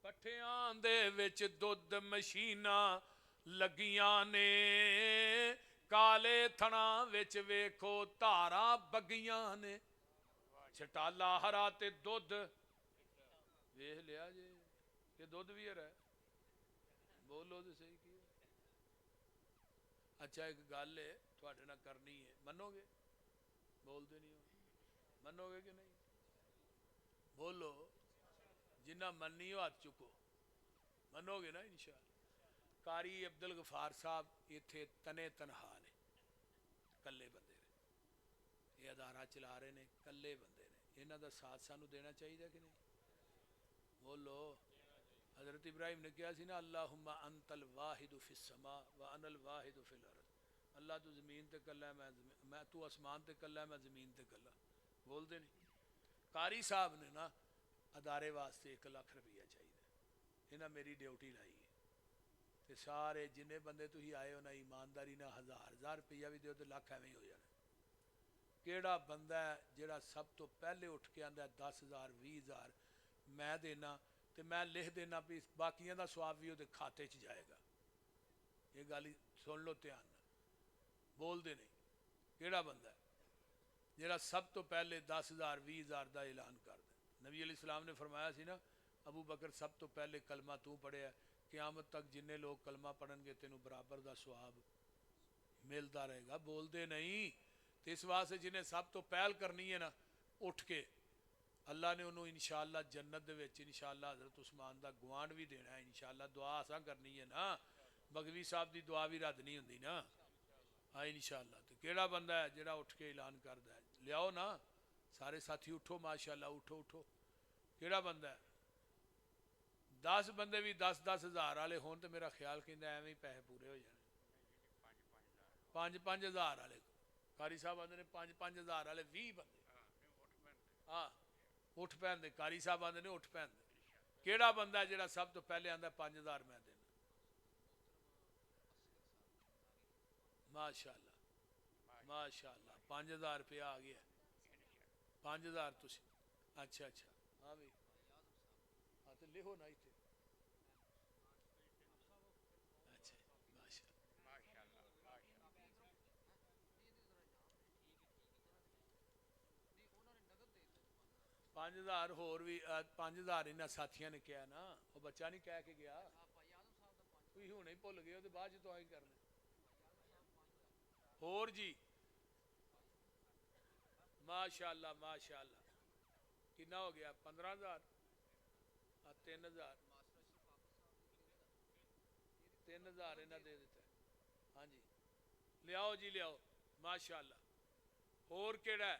پٹھیاں دے وچ دودھ مشیناں لگیاں نے کالے تھنا وچ ویکھو تارا بگیاں نے چھٹالا ہرا تے دودھ ویکھ لیا جی کہ دودھ بھی ہے بولو تو صحیح کی اچھا ایک گل ہے تھوڑے نہ کرنی ہے منو گے بول دے نہیں ہو منو گے کہ نہیں بولو جنہ مننی ہو ہاتھ چکو منو گے نا انشاءاللہ قاری عبدالغفار صاحب ایتھے تنے تنہا نے کلے بندے نے یہ ادارہ چلا رہے نے کلے بندے نے انہاں دا ساتھ سانو دینا چاہیے کہ نہیں بولو حضرت ابراہیم نے کیا سی نا اللہم انت الواحد فی السماء وانا الواحد فی الارض اللہ تو زمین تے کلا ہے میں تو آسمان تے کلا ہے میں زمین تے کلا بول دے نہیں قاری صاحب نے نا ادارے واسطے 1 لاکھ روپیہ چاہیے انہاں میری ڈیوٹی لائی ہے تے سارے جنے بندے تو ہی آئے ہو نا ایمانداری نہ 1000 روپیہ بھی دیو تے لاکھ ایویں ہو جانا کیڑا بندہ ہے جڑا سب تو پہلے اٹھ کے آندا 10,000 20,000 میں دینا تے میں لکھ دینا بھی باقیاں دا ثواب بھی وہ کھاتے چ جائے گا یہ گل سن لو دھیان بول دے نہیں کیڑا بندہ ہے جڑا سب تو پہلے 10,000 20,000 دا اعلان کر دے نبی علیہ السلام نے فرمایا سی نا ابو بکر سب تو پہلے کلمہ تو پڑھیا قیامت تک جننے لوگ کلمہ پڑھن گے تینوں برابر دا ثواب ملتا رہے گا بول دے نہیں تو اس واسطے جنہیں سب تو پہل کرنی ہے نا اٹھ کے اللہ نے انہوں انشاءاللہ جنت دے وچ انشاءاللہ حضرت عثمان دا گوان بھی دینا ہے انشاءاللہ دعا آسان کرنی ہے نا بغوی صاحب دی دعا بھی رد نہیں ہوندی نا ہاں انشاءاللہ تو کیڑا بندہ ہے جڑا اٹھ کے اعلان کردا ہے لیاؤ نا سارے ساتھی اٹھو ماشاءاللہ اٹھو اٹھو کیڑا بندہ ہے 10 بندے بھی 10-10 ہزار والے ہون تو میرا خیال کہندا ایویں پیسے پورے ہو جانے 5-5 ہزار والے قاری صاحب آندے نے 5-5 ہزار والے 20 بندے ہاں اٹھ پہن دے قاری صاحب آندے نے اٹھ پہن دے کیڑا بندہ ہے جڑا سب تو پہلے آندا 5,000 میں دینا ماشاءاللہ ماشاءاللہ 5,000 روپیہ آ گیا 5,000 تسی اچھا اچھا ہاں بھی ہاں تو لکھو نا ایتھے اچھا ماشاءاللہ 5,000 ہور بھی 5,000 انہاں ساتھیاں نے کیا نا وہ بچہ نہیں کہہ کے گیا کوئی ہونے ہی بھول گئے وہ بعد تو آئی کرنے ہور جی ماشاءاللہ ماشاءاللہ کتنا ہو گیا 15,000 ਆ 3000 3000 ਇਹਨਾਂ ਦੇ ਦਿੱਤਾ ਹਾਂਜੀ ਲਿਆਓ ਜੀ ਲਿਆਓ ਮਾਸ਼ਾਅੱਲਾ ਹੋਰ ਕਿਹੜਾ ਹੈ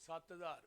7000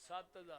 7000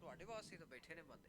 ਤੁਹਾਡੇ ਵਾਸਤੇ ਤਾਂ ਬੈਠੇ ਨੇ ਬੰਦੇ